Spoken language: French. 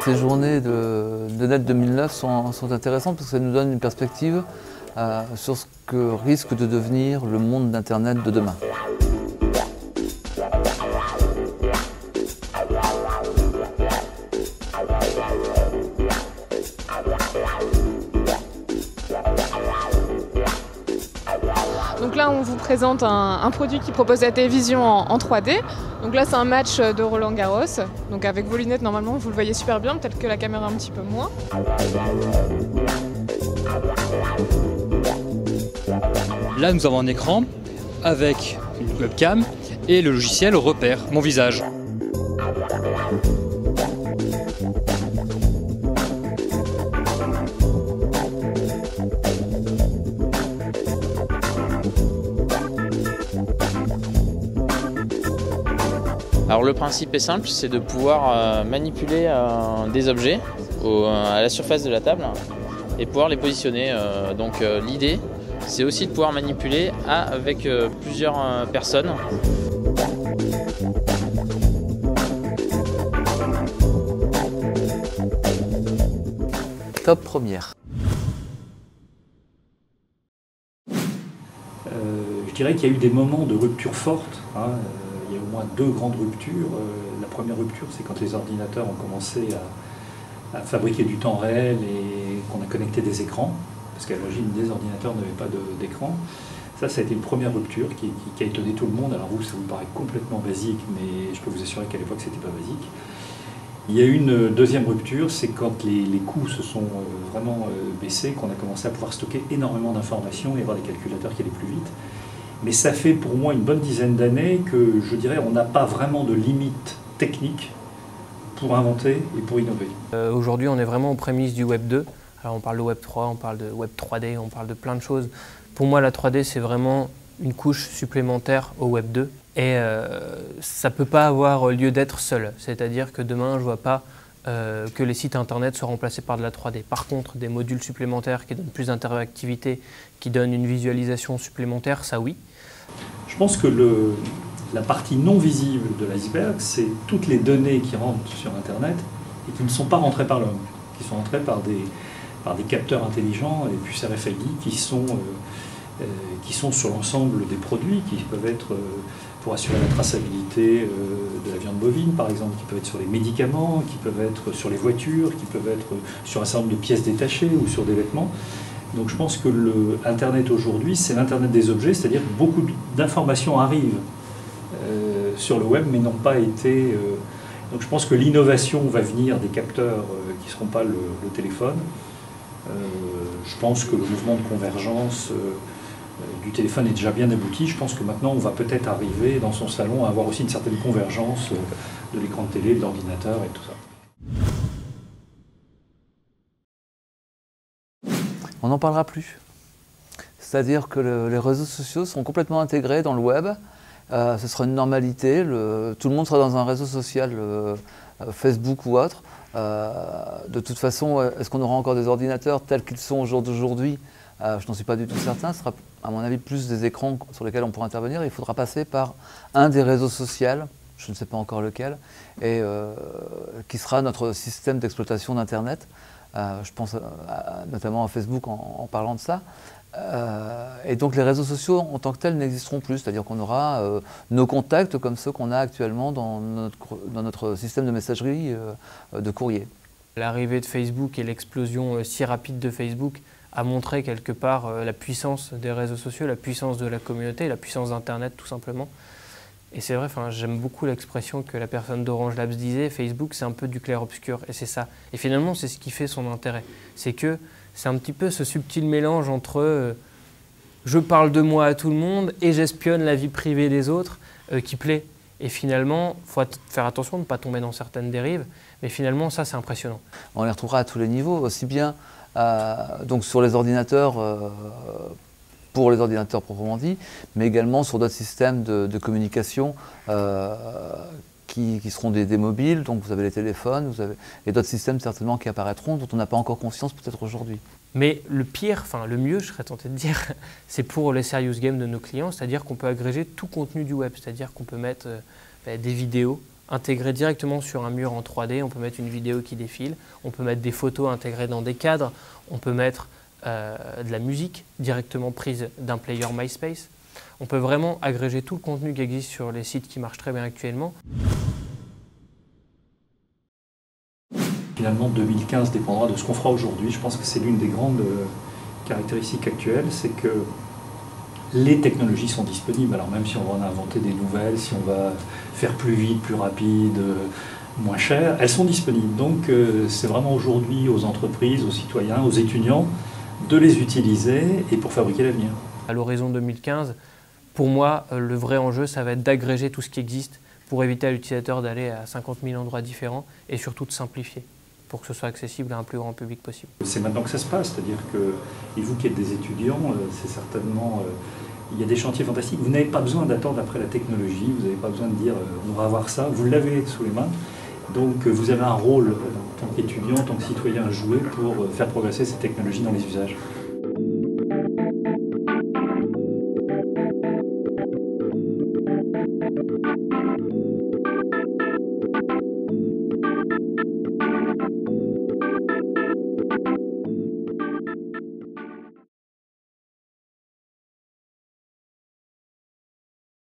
Ces journées de Net 2009 sont intéressantes parce que ça nous donne une perspective sur ce que risque de devenir le monde d'Internet de demain. Donc là, on vous présente un produit qui propose la télévision en 3D. Donc là, c'est un match de Roland-Garros. Donc avec vos lunettes, normalement, vous le voyez super bien, peut-être que la caméra un petit peu moins. Là, nous avons un écran avec une webcam et le logiciel repère mon visage. Alors le principe est simple, c'est de pouvoir manipuler des objets à la surface de la table et pouvoir les positionner. Donc l'idée, c'est aussi de pouvoir manipuler avec plusieurs personnes. Top première. Je dirais qu'il y a eu des moments de rupture forte. Il y a au moins deux grandes ruptures. La première rupture, c'est quand les ordinateurs ont commencé à fabriquer du temps réel et qu'on a connecté des écrans, parce qu'à l'origine, des ordinateurs n'avaient pas d'écran. Ça a été une première rupture qui a étonné tout le monde. Alors vous, ça vous paraît complètement basique, mais je peux vous assurer qu'à l'époque, c'était pas basique. Il y a eu une deuxième rupture, c'est quand les coûts se sont vraiment baissés, qu'on a commencé à pouvoir stocker énormément d'informations et avoir des calculateurs qui allaient plus vite. Mais ça fait pour moi une bonne dizaine d'années que, je dirais, on n'a pas vraiment de limite technique pour inventer et pour innover. Aujourd'hui, on est vraiment aux prémices du Web 2. Alors on parle de Web 3, on parle de Web 3D, on parle de plein de choses. Pour moi, la 3D, c'est vraiment une couche supplémentaire au Web 2. Et ça ne peut pas avoir lieu d'être seul. C'est-à-dire que demain, je ne vois pas que les sites internet soient remplacés par de la 3D. Par contre, des modules supplémentaires qui donnent plus d'interactivité, qui donnent une visualisation supplémentaire, ça oui. Je pense que la partie non visible de l'iceberg, c'est toutes les données qui rentrent sur Internet et qui ne sont pas rentrées par l'homme, qui sont rentrées par des capteurs intelligents, les puces RFID, qui sont sur l'ensemble des produits, qui peuvent être pour assurer la traçabilité de la viande bovine, par exemple, qui peuvent être sur les médicaments, qui peuvent être sur les voitures, qui peuvent être sur un certain nombre de pièces détachées ou sur des vêtements. Donc je pense que l'Internet aujourd'hui, c'est l'Internet des objets, c'est-à-dire que beaucoup d'informations arrivent sur le web, mais n'ont pas été... Donc je pense que l'innovation va venir des capteurs qui ne seront pas le téléphone. Je pense que le mouvement de convergence du téléphone est déjà bien abouti. Je pense que maintenant, on va peut-être arriver dans son salon à avoir aussi une certaine convergence de l'écran de télé, de l'ordinateur et tout ça. On n'en parlera plus. C'est-à-dire que les réseaux sociaux sont complètement intégrés dans le web. Ce sera une normalité. Tout le monde sera dans un réseau social, Facebook ou autre. De toute façon, est-ce qu'on aura encore des ordinateurs tels qu'ils sont au jour d'aujourd'hui? Je n'en suis pas du tout certain. Ce sera, à mon avis, plus des écrans sur lesquels on pourra intervenir. Il faudra passer par un des réseaux sociaux, je ne sais pas encore lequel, et qui sera notre système d'exploitation d'Internet. Je pense notamment à Facebook en parlant de ça. Et donc les réseaux sociaux en tant que tels n'existeront plus, c'est-à-dire qu'on aura nos contacts comme ceux qu'on a actuellement dans notre système de messagerie de courrier. L'arrivée de Facebook et l'explosion si rapide de Facebook a montré quelque part la puissance des réseaux sociaux, la puissance de la communauté, la puissance d'Internet tout simplement. Et c'est vrai, j'aime beaucoup l'expression que la personne d'Orange Labs disait, Facebook c'est un peu du clair-obscur, et c'est ça. Et finalement c'est ce qui fait son intérêt, c'est que c'est un petit peu ce subtil mélange entre je parle de moi à tout le monde et j'espionne la vie privée des autres qui plaît. Et finalement, il faut faire attention de ne pas tomber dans certaines dérives, mais finalement ça c'est impressionnant. On les retrouvera à tous les niveaux, aussi bien donc sur les ordinateurs, pour les ordinateurs proprement dit, mais également sur d'autres systèmes de communication qui seront des mobiles, donc vous avez les téléphones, et d'autres systèmes certainement qui apparaîtront, dont on n'a pas encore conscience peut-être aujourd'hui. Mais le pire, enfin le mieux, je serais tenté de dire, c'est pour les serious games de nos clients, c'est-à-dire qu'on peut agréger tout contenu du web, c'est-à-dire qu'on peut mettre des vidéos intégrées directement sur un mur en 3D, on peut mettre une vidéo qui défile, on peut mettre des photos intégrées dans des cadres, on peut mettre de la musique directement prise d'un player MySpace. On peut vraiment agréger tout le contenu qui existe sur les sites qui marchent très bien actuellement. Finalement, 2015 dépendra de ce qu'on fera aujourd'hui. Je pense que c'est l'une des grandes caractéristiques actuelles, c'est que les technologies sont disponibles. Alors même si on va en inventer des nouvelles, si on va faire plus vite, plus rapide, moins cher, elles sont disponibles. Donc c'est vraiment aujourd'hui aux entreprises, aux citoyens, aux étudiants de les utiliser et pour fabriquer l'avenir. À l'horizon 2015, pour moi, le vrai enjeu, ça va être d'agréger tout ce qui existe pour éviter à l'utilisateur d'aller à 50 000 endroits différents et surtout de simplifier pour que ce soit accessible à un plus grand public possible. C'est maintenant que ça se passe, c'est-à-dire que, et vous qui êtes des étudiants, c'est certainement, il y a des chantiers fantastiques. Vous n'avez pas besoin d'attendre après la technologie, vous n'avez pas besoin de dire on va avoir ça, vous l'avez sous les mains. Donc vous avez un rôle en tant qu'étudiant, en tant que citoyen à jouer pour faire progresser ces technologies dans les usages.